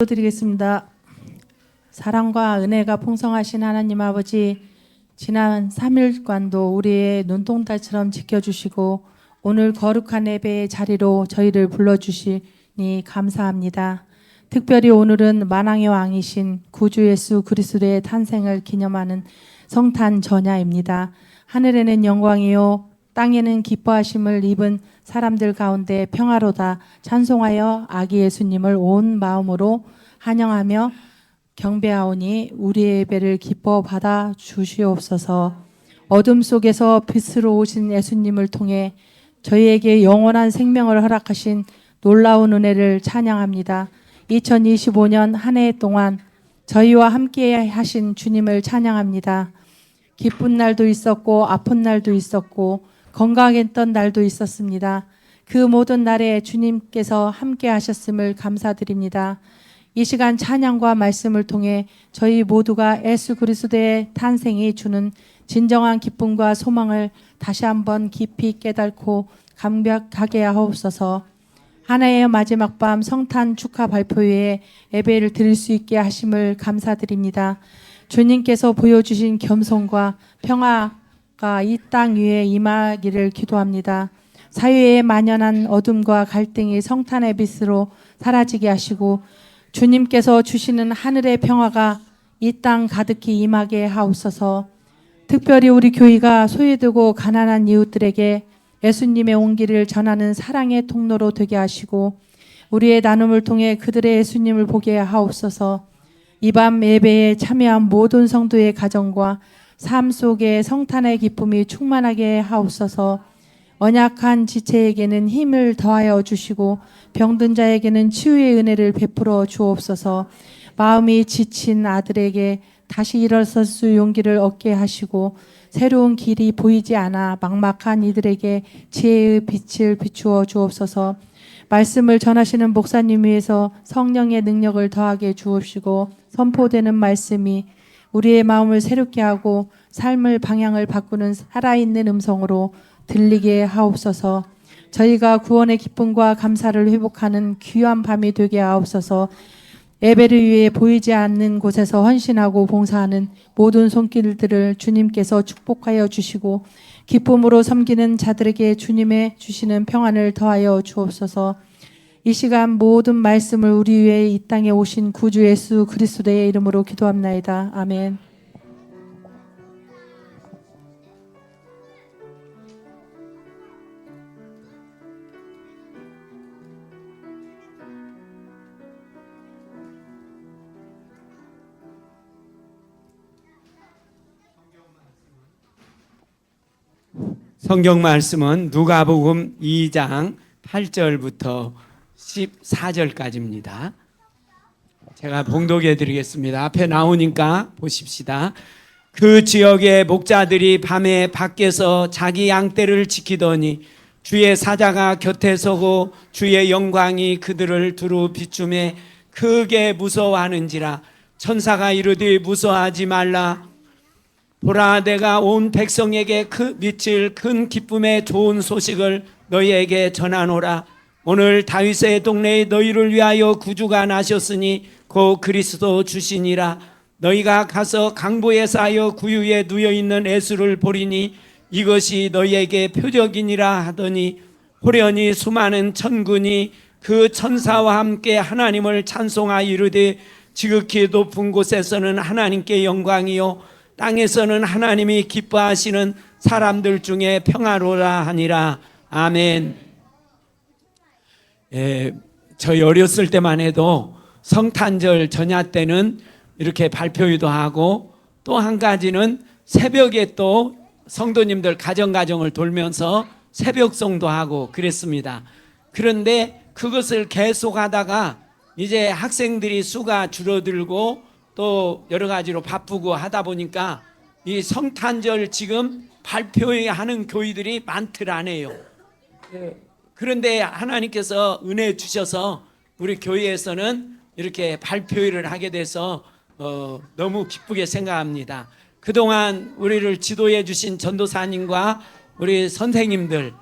드리겠습니다. 사랑과 은혜가 풍성하신 하나님 아버지, 지난 3일간도 우리의 눈동자처럼 지켜주시고 오늘 거룩한 예배의 자리로 저희를 불러주시니 감사합니다. 특별히 오늘은 만왕의 왕이신 구주 예수 그리스도의 탄생을 기념하는 성탄 전야입니다. 하늘에는 영광이요 땅에는 기뻐하심을 입은 사람들 가운데 평화로다 찬송하여 아기 예수님을 온 마음으로 환영하며 경배하오니 우리의 예배를 기뻐 받아 주시옵소서. 어둠 속에서 빛으로 오신 예수님을 통해 저희에게 영원한 생명을 허락하신 놀라운 은혜를 찬양합니다. 2025년 한 해 동안 저희와 함께 하신 주님을 찬양합니다. 기쁜 날도 있었고 아픈 날도 있었고 건강했던 날도 있었습니다. 그 모든 날에 주님께서 함께 하셨음을 감사드립니다. 이 시간 찬양과 말씀을 통해 저희 모두가 예수 그리스도의 탄생이 주는 진정한 기쁨과 소망을 다시 한번 깊이 깨닫고 감격하게 하옵소서. 한 해의 마지막 밤 성탄 축하 발표회에 예배를 드릴 수 있게 하심을 감사드립니다. 주님께서 보여주신 겸손과 평화가 이 땅 위에 임하기를 기도합니다. 사회에 만연한 어둠과 갈등이 성탄의 빛으로 사라지게 하시고 주님께서 주시는 하늘의 평화가 이 땅 가득히 임하게 하옵소서. 특별히 우리 교회가 소외되고 가난한 이웃들에게 예수님의 온기를 전하는 사랑의 통로로 되게 하시고 우리의 나눔을 통해 그들의 예수님을 보게 하옵소서. 이 밤 예배에 참여한 모든 성도의 가정과 삶 속에 성탄의 기쁨이 충만하게 하옵소서. 언약한 지체에게는 힘을 더하여 주시고 병든 자에게는 치유의 은혜를 베풀어 주옵소서. 마음이 지친 아들에게 다시 일어설 수 용기를 얻게 하시고 새로운 길이 보이지 않아 막막한 이들에게 지혜의 빛을 비추어 주옵소서. 말씀을 전하시는 목사님 위해서 성령의 능력을 더하게 주옵시고 선포되는 말씀이 우리의 마음을 새롭게 하고 삶의 방향을 바꾸는 살아있는 음성으로 들리게 하옵소서. 저희가 구원의 기쁨과 감사를 회복하는 귀한 밤이 되게 하옵소서. 예배를 위해 보이지 않는 곳에서 헌신하고 봉사하는 모든 손길들을 주님께서 축복하여 주시고 기쁨으로 섬기는 자들에게 주님의 주시는 평안을 더하여 주옵소서. 이 시간 모든 말씀을 우리 위해 이 땅에 오신 구주 예수 그리스도의 이름으로 기도합나이다. 아멘. 성경 말씀은 누가복음 2장 8절부터 14절까지입니다. 제가 봉독해 드리겠습니다. 앞에 나오니까 보십시다. 그 지역의 목자들이 밤에 밖에서 자기 양떼를 지키더니 주의 사자가 곁에 서고 주의 영광이 그들을 두루 비추매 크게 무서워하는지라. 천사가 이르되 무서워하지 말라. 보라, 내가 온 백성에게 그 미칠 큰 기쁨의 좋은 소식을 너희에게 전하노라. 오늘 다윗의 동네에 너희를 위하여 구주가 나셨으니 곧 그리스도 주시니라. 너희가 가서 강보에 쌓여 구유에 누워있는 예수를 보리니 이것이 너희에게 표적이니라 하더니 호련히 수많은 천군이 그 천사와 함께 하나님을 찬송하여 이르되 지극히 높은 곳에서는 하나님께 영광이요 땅에서는 하나님이 기뻐하시는 사람들 중에 평화로라 하니라. 아멘. 저희 어렸을 때만 해도 성탄절 전야 때는 이렇게 발표회도 하고 또 한 가지는 새벽에 또 성도님들 가정을 돌면서 새벽송도 하고 그랬습니다. 그런데 그것을 계속하다가 이제 학생들이 수가 줄어들고 또 여러 가지로 바쁘고 하다 보니까 이 성탄절 지금 발표회 하는 교회들이 많들 않아요. 그런데 하나님께서 은혜 주셔서 우리 교회에서는 이렇게 발표회를 하게 돼서 너무 기쁘게 생각합니다. 그동안 우리를 지도해 주신 전도사님과 우리 선생님들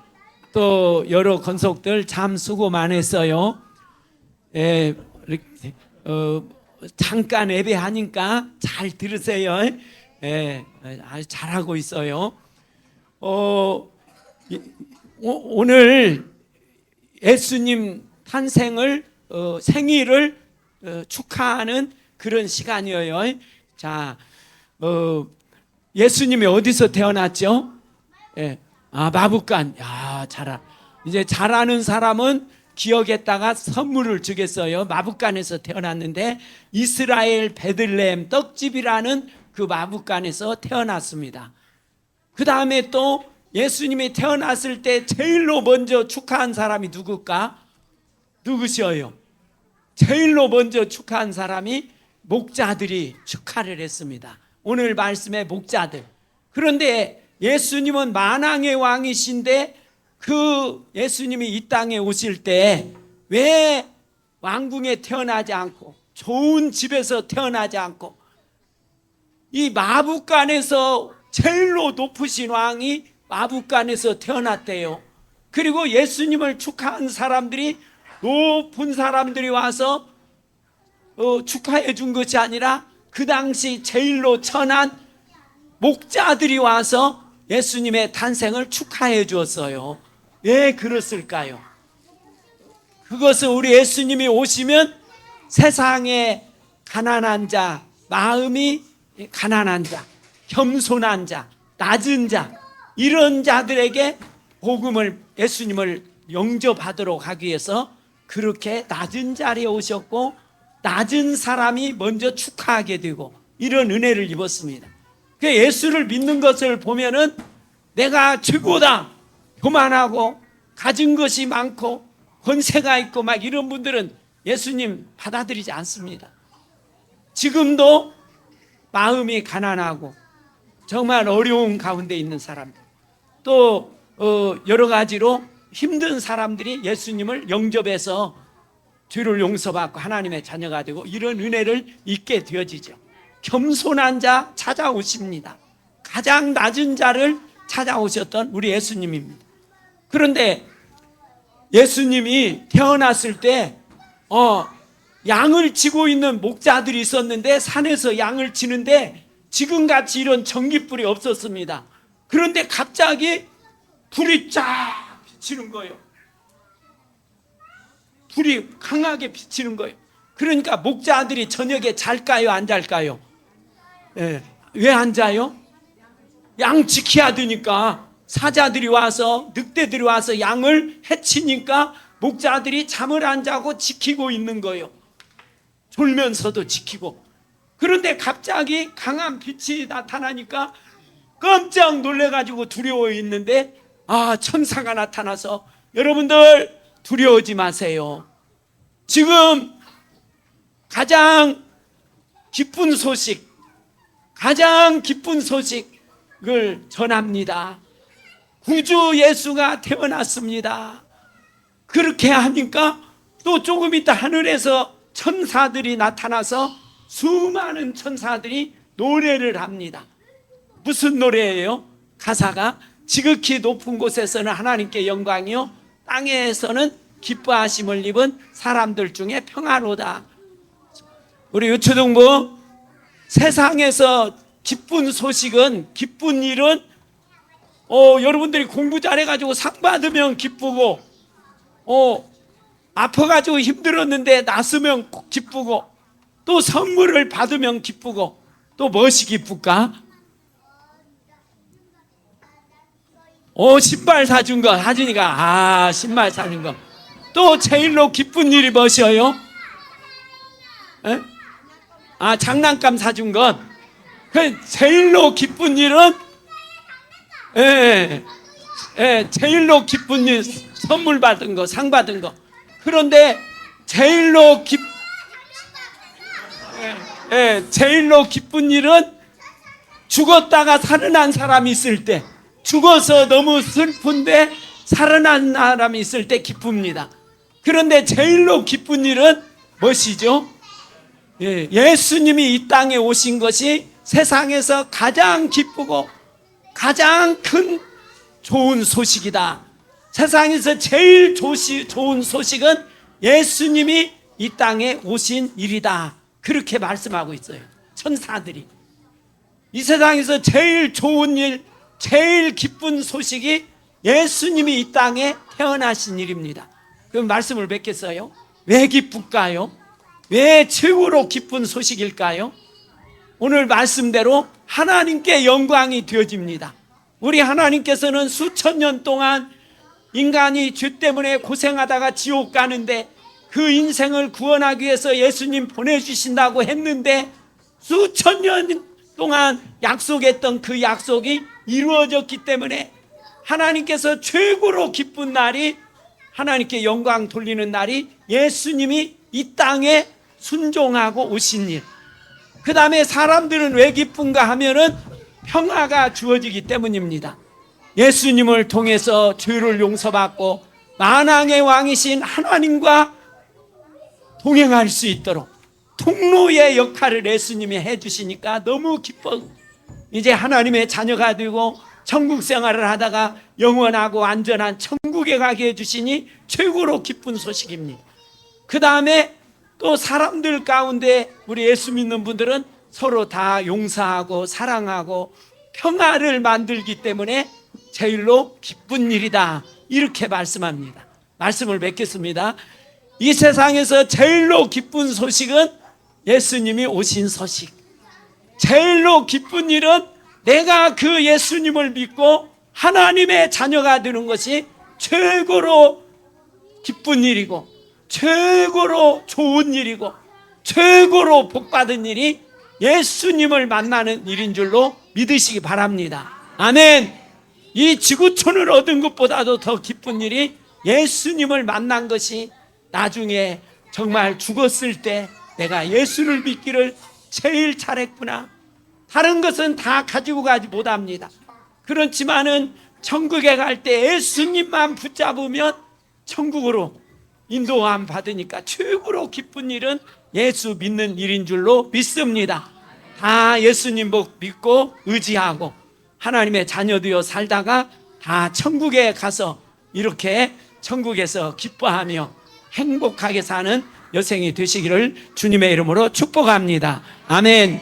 또 여러 건속들 참 수고 많았어요. 잠깐 예배하니까 잘 들으세요. 예, 아주 잘하고 있어요. 오늘 예수님 탄생을 생일을 축하하는 그런 시간이에요. 자, 예수님이 어디서 태어났죠? 예, 마붓간. 야, 이제 잘 아는 사람은 기억에다가 선물을 주겠어요. 마붓간에서 태어났는데 이스라엘 베들레헴 떡집이라는 그 마붓간에서 태어났습니다. 그 다음에 또 예수님이 태어났을 때 제일로 먼저 축하한 사람이 누굴까? 누구시어요? 제일로 먼저 축하한 사람이 목자들이 축하를 했습니다. 오늘 말씀의 목자들. 그런데 예수님은 만왕의 왕이신데 그 예수님이 이 땅에 오실 때 왜 왕궁에 태어나지 않고 좋은 집에서 태어나지 않고 이 마붓간에서 제일로 높으신 왕이 마붓간에서 태어났대요. 그리고 예수님을 축하한 사람들이 높은 사람들이 와서 축하해 준 것이 아니라 그 당시 제일로 천한 목자들이 와서 예수님의 탄생을 축하해 주었어요. 왜 그랬을까요? 그것은 우리 예수님이 오시면 세상에 가난한 자, 마음이 가난한 자, 겸손한 자, 낮은 자, 이런 자들에게 복음을, 예수님을 영접하도록 하기 위해서 그렇게 낮은 자리에 오셨고 낮은 사람이 먼저 축하하게 되고 이런 은혜를 입었습니다. 예수를 믿는 것을 보면은 내가 최고다, 교만하고 가진 것이 많고 권세가 있고 막 이런 분들은 예수님 받아들이지 않습니다. 지금도 마음이 가난하고 정말 어려운 가운데 있는 사람들, 또 여러 가지로 힘든 사람들이 예수님을 영접해서 죄를 용서받고 하나님의 자녀가 되고 이런 은혜를 잊게 되어지죠. 겸손한 자 찾아오십니다. 가장 낮은 자를 찾아오셨던 우리 예수님입니다. 그런데 예수님이 태어났을 때 양을 치고 있는 목자들이 있었는데 산에서 양을 치는데 지금같이 이런 전깃불이 없었습니다. 그런데 갑자기 불이 쫙 비치는 거예요. 불이 강하게 비치는 거예요. 그러니까 목자들이 저녁에 잘까요, 안 잘까요? 예. 왜 안 자요? 양 지켜야 되니까. 사자들이 와서, 늑대들이 와서 양을 해치니까 목자들이 잠을 안 자고 지키고 있는 거예요. 졸면서도 지키고. 그런데 갑자기 강한 빛이 나타나니까 깜짝 놀래가지고 두려워 있는데 천사가 나타나서 여러분들 두려워하지 마세요. 지금 가장 기쁜 소식을 전합니다. 구주 예수가 태어났습니다. 그렇게 하니까 또 조금 있다 하늘에서 천사들이 나타나서 수많은 천사들이 노래를 합니다. 무슨 노래예요? 가사가 지극히 높은 곳에서는 하나님께 영광이요 땅에서는 기뻐하심을 입은 사람들 중에 평화로다. 우리 유초등부 세상에서 기쁜 소식은, 기쁜 일은 여러분들이 공부 잘해가지고 상 받으면 기쁘고 아파가지고 힘들었는데 낫으면 기쁘고 또 선물을 받으면 기쁘고 또 무엇이 기쁠까? 신발 사준 거, 하진이가 신발 사준 거. 또 제일로 기쁜 일이 무엇이에요? 장난감 사준 것. 그 제일로 기쁜 일은 제일로 기쁜 일, 선물 받은 거, 상 받은 거. 그런데 제일로 기쁜 일은 죽었다가 살아난 사람이 있을 때, 죽어서 너무 슬픈데 살아난 사람이 있을 때 기쁩니다. 그런데 제일로 기쁜 일은 무엇이죠? 예수님이 이 땅에 오신 것이 세상에서 가장 기쁘고 가장 큰 좋은 소식이다. 세상에서 제일 좋은 소식은 예수님이 이 땅에 오신 일이다. 그렇게 말씀하고 있어요. 천사들이. 이 세상에서 제일 좋은 일, 제일 기쁜 소식이 예수님이 이 땅에 태어나신 일입니다. 그럼 말씀을 맺겠어요? 왜 기쁠까요? 왜 최고로 기쁜 소식일까요? 오늘 말씀대로 하나님께 영광이 되어집니다. 우리 하나님께서는 수천 년 동안 인간이 죄 때문에 고생하다가 지옥 가는데 그 인생을 구원하기 위해서 예수님 보내주신다고 했는데 수천 년 동안 약속했던 그 약속이 이루어졌기 때문에 하나님께서 최고로 기쁜 날이, 하나님께 영광 돌리는 날이 예수님이 이 땅에 순종하고 오신 일. 그 다음에 사람들은 왜 기쁜가 하면은 평화가 주어지기 때문입니다. 예수님을 통해서 죄를 용서받고 만왕의 왕이신 하나님과 동행할 수 있도록 통로의 역할을 예수님이 해주시니까 너무 기뻐. 이제 하나님의 자녀가 되고 천국 생활을 하다가 영원하고 안전한 천국에 가게 해주시니 최고로 기쁜 소식입니다. 그 다음에 또 사람들 가운데 우리 예수 믿는 분들은 서로 다 용서하고 사랑하고 평화를 만들기 때문에 제일로 기쁜 일이다. 이렇게 말씀합니다. 말씀을 맺겠습니다. 이 세상에서 제일로 기쁜 소식은 예수님이 오신 소식. 제일로 기쁜 일은 내가 그 예수님을 믿고 하나님의 자녀가 되는 것이 최고로 기쁜 일이고 최고로 좋은 일이고 최고로 복받은 일이 예수님을 만나는 일인 줄로 믿으시기 바랍니다. 아멘. 이 지구촌을 얻은 것보다도 더 기쁜 일이 예수님을 만난 것이 나중에 정말 죽었을 때 내가 예수를 믿기를 제일 잘했구나. 다른 것은 다 가지고 가지 못합니다. 그렇지만은 천국에 갈 때 예수님만 붙잡으면 천국으로 인도함 받으니까 최고로 기쁜 일은 예수 믿는 일인 줄로 믿습니다. 다 예수님 믿고 의지하고 하나님의 자녀 되어 살다가 다 천국에 가서 이렇게 천국에서 기뻐하며 행복하게 사는 여생이 되시기를 주님의 이름으로 축복합니다. 아멘.